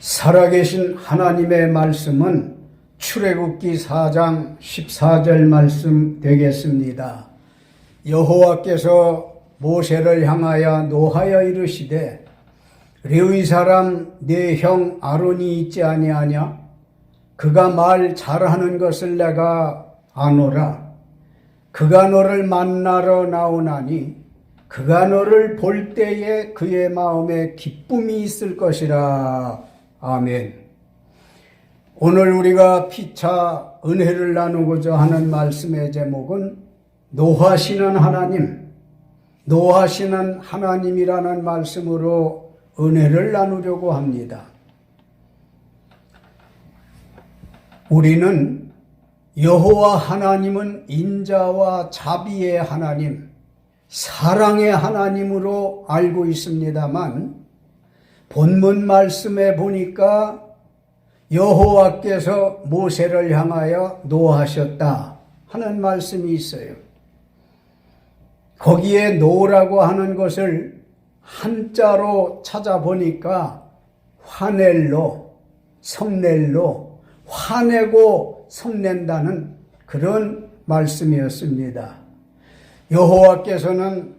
살아계신 하나님의 말씀은 출애굽기 4장 14절 말씀 되겠습니다. 여호와께서 모세를 향하여 노하여 이르시되 레위 사람 네 형 아론이 있지 아니하냐? 그가 말 잘하는 것을 내가 아노라. 그가 너를 만나러 나오나니 그가 너를 볼 때에 그의 마음에 기쁨이 있을 것이라. 아멘. 오늘 우리가 피차 은혜를 나누고자 하는 말씀의 제목은 노하시는 하나님, 노하시는 하나님이라는 말씀으로 은혜를 나누려고 합니다. 우리는 여호와 하나님은 인자와 자비의 하나님, 사랑의 하나님으로 알고 있습니다만 본문 말씀에 보니까 여호와께서 모세를 향하여 노하셨다 하는 말씀이 있어요. 거기에 노라고 하는 것을 한자로 찾아보니까 화낼로, 성낼로, 화내고 성낸다는 그런 말씀이었습니다. 여호와께서는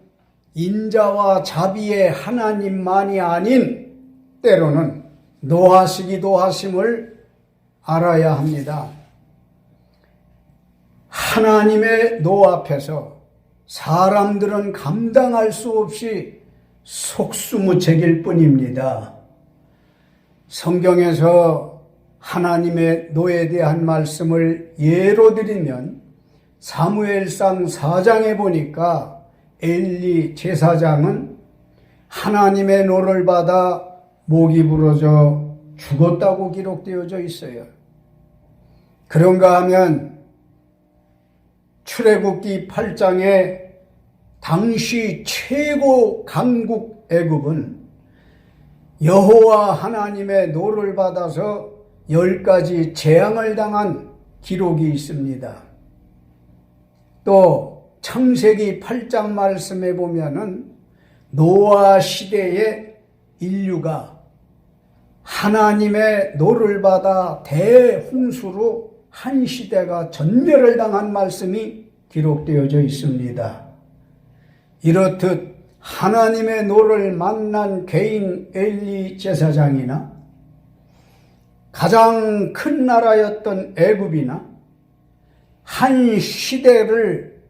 인자와 자비의 하나님만이 아닌 때로는 노하시기도 하심을 알아야 합니다. 하나님의 노 앞에서 사람들은 감당할 수 없이 속수무책일 뿐입니다. 성경에서 하나님의 노에 대한 말씀을 예로 드리면 사무엘상 4장에 보니까 엘리 제사장은 하나님의 노를 받아 목이 부러져 죽었다고 기록되어져 있어요. 그런가 하면 출애굽기 8장에 당시 최고 강국 애굽은 여호와 하나님의 노를 받아서 10가지 재앙을 당한 기록이 있습니다. 또 창세기 8장 말씀에 보면은 노아 시대의 인류가 하나님의 노를 받아 대홍수로 한 시대가 전멸을 당한 말씀이 기록되어져 있습니다. 이렇듯 하나님의 노를 만난 개인 엘리 제사장이나 가장 큰 나라였던 애굽이나 한 시대를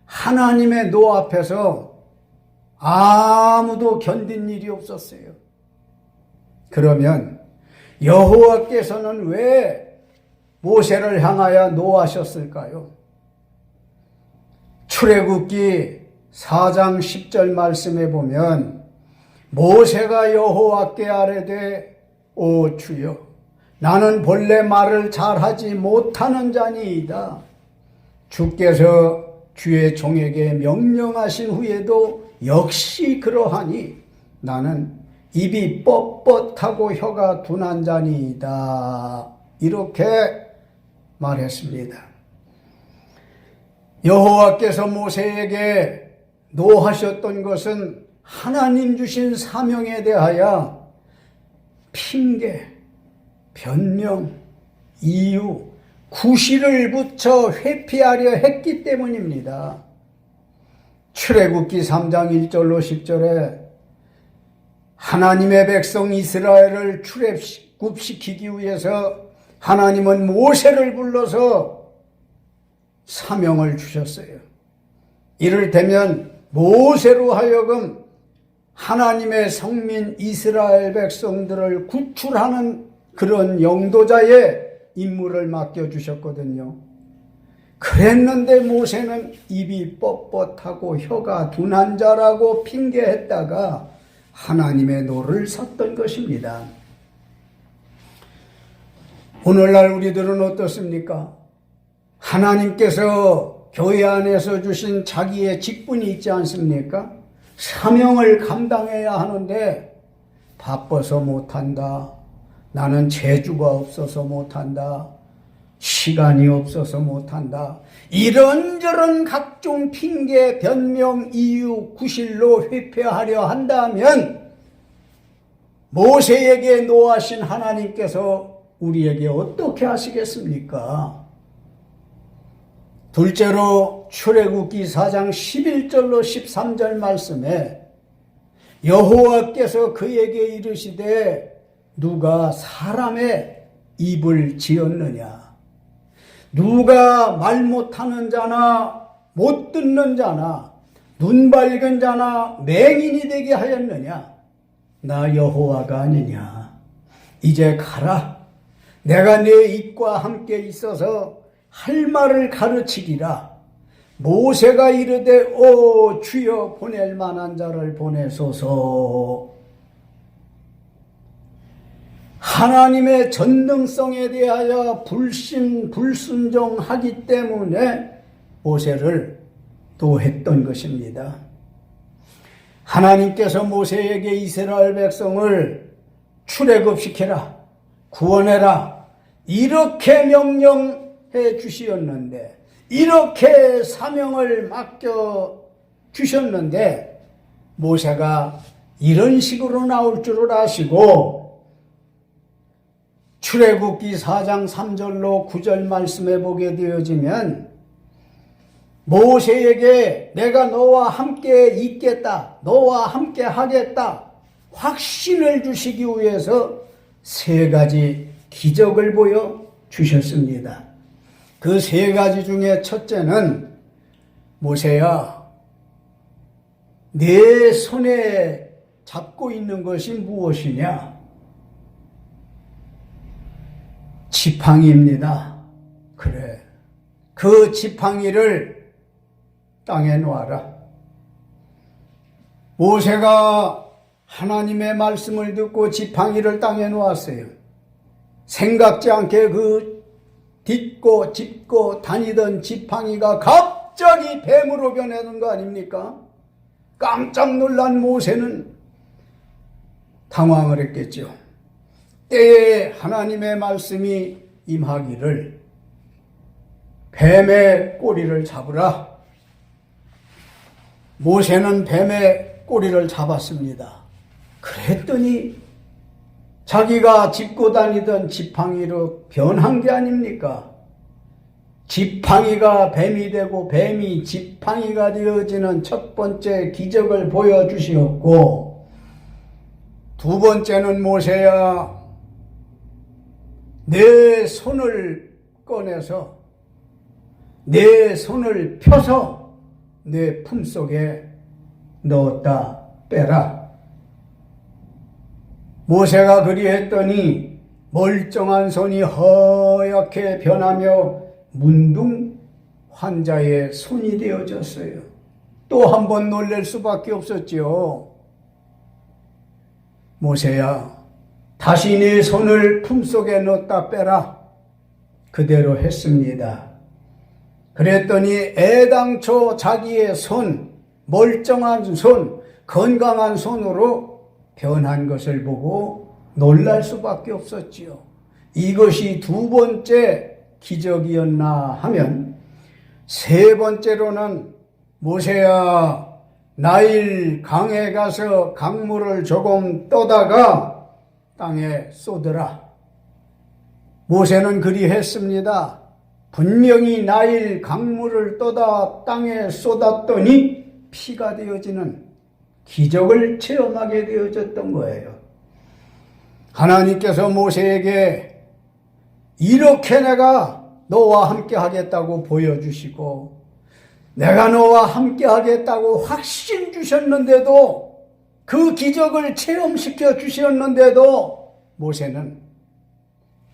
하나님의 노 앞에서 아무도 견딘 일이 없었어요. 그러면 여호와께서는 왜 모세를 향하여 노하셨을까요? 출애굽기 4장 10절 말씀에 보면 모세가 여호와께 아뢰되 오 주여 나는 본래 말을 잘하지 못하는 자니이다. 주께서 주의 종에게 명령하신 후에도 역시 그러하니 나는 입이 뻣뻣하고 혀가 둔한 자니이다. 이렇게 말했습니다. 여호와께서 모세에게 노하셨던 것은 하나님 주신 사명에 대하여 핑계, 변명, 이유, 구실을 붙여 회피하려 했기 때문입니다. 출애굽기 3장 1절로 10절에 하나님의 백성 이스라엘을 출애굽시키기 위해서 하나님은 모세를 불러서 사명을 주셨어요. 이를테면 모세로 하여금 하나님의 성민 이스라엘 백성들을 구출하는 그런 영도자의 임무를 맡겨주셨거든요. 그랬는데 모세는 입이 뻣뻣하고 혀가 둔한 자라고 핑계했다가 하나님의 노를 샀던 것입니다. 오늘날 우리들은 어떻습니까? 하나님께서 교회 안에서 주신 자기의 직분이 있지 않습니까? 사명을 감당해야 하는데 바빠서 못한다. 나는 재주가 없어서 못한다. 시간이 없어서 못한다. 이런저런 각종 핑계, 변명, 이유, 구실로 회피하려 한다면 모세에게 노하신 하나님께서 우리에게 어떻게 하시겠습니까? 둘째로 출애굽기 4장 11절로 13절 말씀에 여호와께서 그에게 이르시되 누가 사람의 입을 지었느냐? 누가 말 못하는 자나 못 듣는 자나 눈 밝은 자나 맹인이 되게 하였느냐? 나 여호와가 아니냐? 이제 가라. 내가 네 입과 함께 있어서 할 말을 가르치리라. 모세가 이르되 오 주여 보낼 만한 자를 보내소서. 하나님의 전능성에 대하여 불순종하기 때문에 모세를 노했던 것입니다. 하나님께서 모세에게 이스라엘 백성을 출애굽시켜라, 구원해라 이렇게 명령해 주시었는데, 이렇게 사명을 맡겨 주셨는데 모세가 이런 식으로 나올 줄을 아시고 출애굽기 4장 3절로 9절 말씀해 보게 되어지면 모세에게 내가 너와 함께 있겠다, 너와 함께 하겠다 확신을 주시기 위해서 세 가지 기적을 보여 주셨습니다. 그 세 가지 중에 첫째는 모세야, 내 손에 잡고 있는 것이 무엇이냐? 지팡이입니다. 그래, 그 지팡이를 땅에 놓아라. 모세가 하나님의 말씀을 듣고 지팡이를 땅에 놓았어요. 생각지 않게 그 딛고 짚고 다니던 지팡이가 갑자기 뱀으로 변하는 거 아닙니까? 깜짝 놀란 모세는 당황을 했겠죠. 때에 하나님의 말씀이 임하기를 뱀의 꼬리를 잡으라. 모세는 뱀의 꼬리를 잡았습니다. 그랬더니 자기가 짚고 다니던 지팡이로 변한 게 아닙니까? 지팡이가 뱀이 되고 뱀이 지팡이가 되어지는 첫 번째 기적을 보여주시었고, 두 번째는 모세야, 내 손을 꺼내서 내 손을 펴서 내 품속에 넣었다 빼라. 모세가 그리했더니 멀쩡한 손이 허옇게 변하며 문둥 환자의 손이 되어졌어요. 또 한 번 놀랄 수밖에 없었지요. 모세야, 다시 네 손을 품속에 넣었다 빼라. 그대로 했습니다. 그랬더니 애당초 자기의 손, 멀쩡한 손, 건강한 손으로 변한 것을 보고 놀랄 수밖에 없었지요. 이것이 두 번째 기적이었나 하면, 세 번째로는 모세야, 나일 강에 가서 강물을 조금 떠다가 땅에 쏟으라. 모세는 그리했습니다. 분명히 나일 강물을 떠다 땅에 쏟았더니 피가 되어지는 기적을 체험하게 되어졌던 거예요. 하나님께서 모세에게 이렇게 내가 너와 함께 하겠다고 보여주시고, 내가 너와 함께 하겠다고 확신 주셨는데도, 그 기적을 체험시켜 주셨는데도 모세는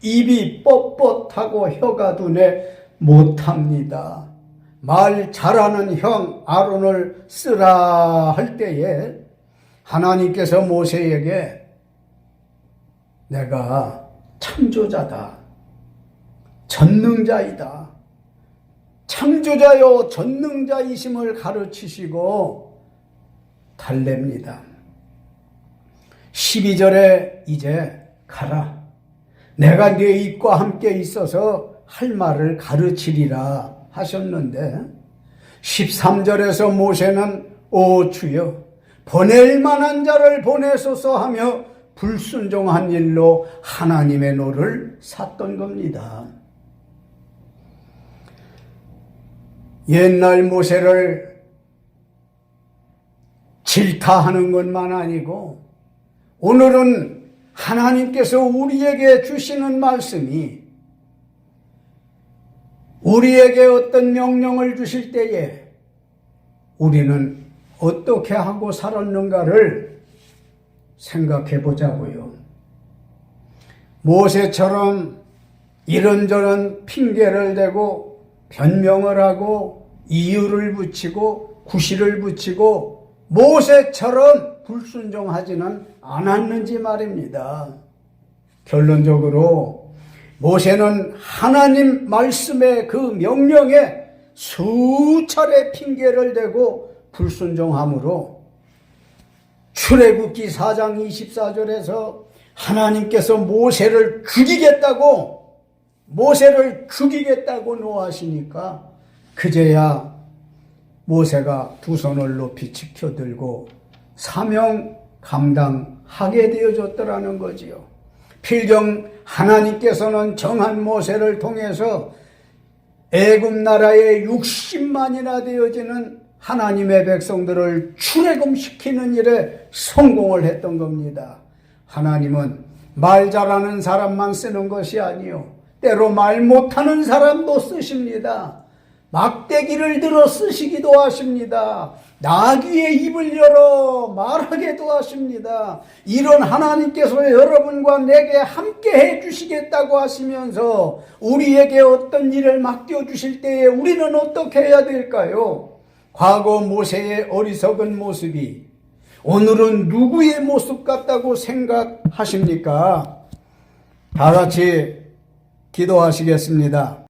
입이 뻣뻣하고 혀가 둔해 못합니다. 말 잘하는 형 아론을 쓰라 할 때에 하나님께서 모세에게 내가 창조자다, 전능자이다, 창조자요 전능자이심을 가르치시고 달랩니다. 12절에 이제 가라. 내가 네 입과 함께 있어서 할 말을 가르치리라 하셨는데, 13절에서 모세는 오 주여 보낼 만한 자를 보내소서 하며 불순종한 일로 하나님의 노를 샀던 겁니다. 옛날 모세를 질타하는 것만 아니고 오늘은 하나님께서 우리에게 주시는 말씀이 우리에게 어떤 명령을 주실 때에 우리는 어떻게 하고 살았는가를 생각해 보자고요. 모세처럼 이런저런 핑계를 대고 변명을 하고 이유를 붙이고 구실을 붙이고 모세처럼 불순종하지는 않았는지 말입니다. 결론적으로 모세는 하나님 말씀의 그 명령에 수차례 핑계를 대고 불순종함으로 출애굽기 4장 24절에서 하나님께서 모세를 죽이겠다고 노하시니까 그제야 모세가 두 손을 높이 치켜들고 사명 감당하게 되어졌더라는 거지요. 필경 하나님께서는 정한 모세를 통해서 애굽 나라에 60만이나 되어지는 하나님의 백성들을 출애굽시키는 일에 성공을 했던 겁니다. 하나님은 말 잘하는 사람만 쓰는 것이 아니요, 때로 말 못하는 사람도 쓰십니다. 막대기를 들어 쓰시기도 하십니다. 나귀의 입을 열어 말하게도 하십니다. 이런 하나님께서 여러분과 내게 함께 해주시겠다고 하시면서 우리에게 어떤 일을 맡겨주실 때에 우리는 어떻게 해야 될까요? 과거 모세의 어리석은 모습이 오늘은 누구의 모습 같다고 생각하십니까? 다 같이 기도하시겠습니다.